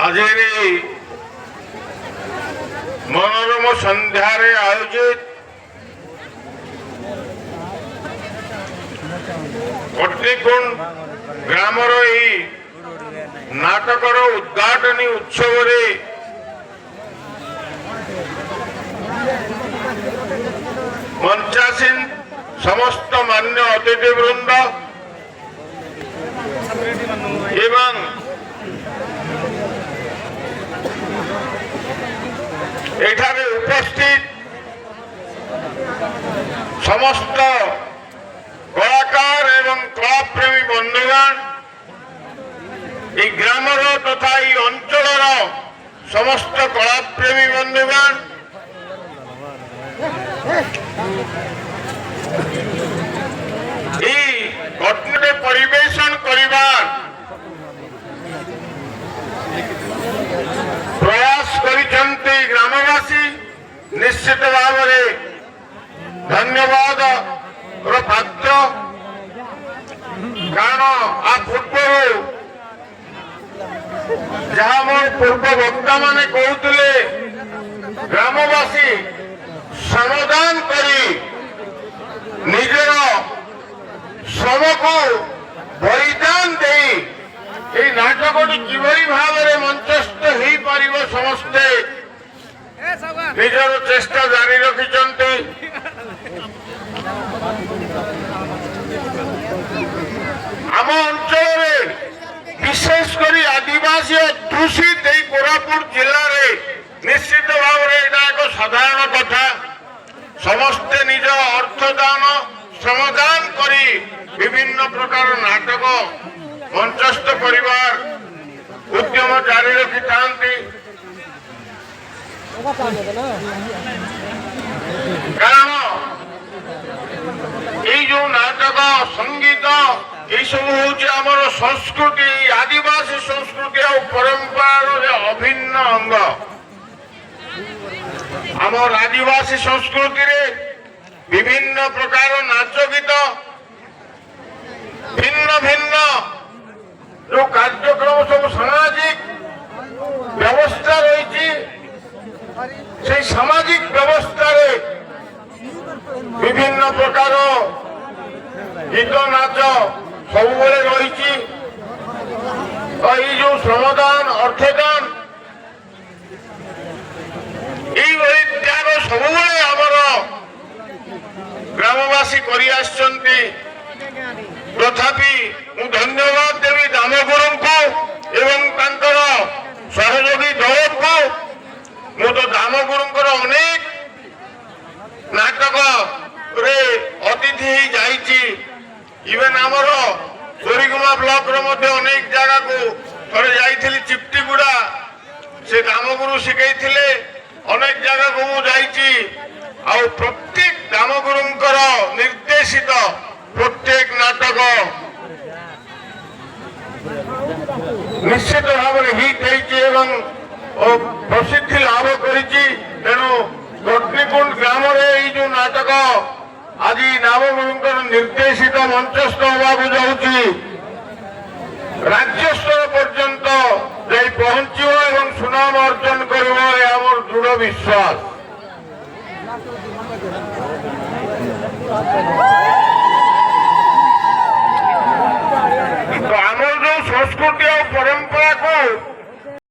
आजिर मनोरम संध्यार आयोजित कटनीकुंड ग्रामर नाटकर उद्घाटनी उत्सव मंचासीन समस्त मान्य अतिथिवृंद एवं एठारे उपस्थित समस्त कलाकार एवं कलाप्रेमी बंधुगण ग्रामर तथा अंचल समस्त कलाप्रेमी बंधुगण कटनी परिवेशन करिबार प्रयास करिसेंती ग्रामवासी निश्चित भाव में धन्यवाद पात्र कारण आ पूर्व जहाँ मोर पूर्व वक्ता माने कहते ग्रामवासी समाधान करी निजर श्रम को बलिदान दे नाटकटी किभली भाव में मंचस्थ हो पार समस्ते निजर चेष्टा जारी रखिंट आम अंचल विशेषकर आदिवासी अध्युषित कोरापुट जिले में निश्चित भाव में एक साधारण कथा समस्ते निज अर्थदान श्रमदान करी विभिन्न प्रकार नाटक मंचस्थ परिवार उद्यम जारी रखी था कारण जो नाटक संगीत ये सब हूँ संस्कृति आदिवासी संस्कृति और परंपरार अभिन्न अंग आम आदिवासी संस्कृति रे विभिन्न प्रकार नाच गीत भिन्न भिन्न जो कार्यक्रम सब सामाजिक व्यवस्था रही से सामाजिक व्यवस्था रे विभिन्न प्रकार गीत नाच सब रही जो श्रमदान अर्थदान त्याग सब आमर ग्रामवासी करी तथापि मु धन्यवाद देवी दामगुरु को एवं सहयोगी दल को मु तो दामगुरु अनेक नाटक रे अतिथि जाइए इवेन आमर बोरीगुमा ब्लॉक रो अनेक जगह को थोड़े जाइए चिप्टीगुड़ा से दामगुरु शिखई अनेक जगह को मुझे प्रत्येक दामगुरुंकर निर्देशित प्रत्येक नाटक निश्चित भाव में हिट हो प्रसिद्धि लाभ करेणु कटनीकुंड ग्राम जो नाटक आज दामगुरुंकर निर्देशित मंचस्थ होगा जाऊँगी राज्य स्तर पर्यंत जाई पहुंचो एवं सुनाम अर्जन कर दृढ़ विश्वास तो आम जो संस्कृति और परंपरा को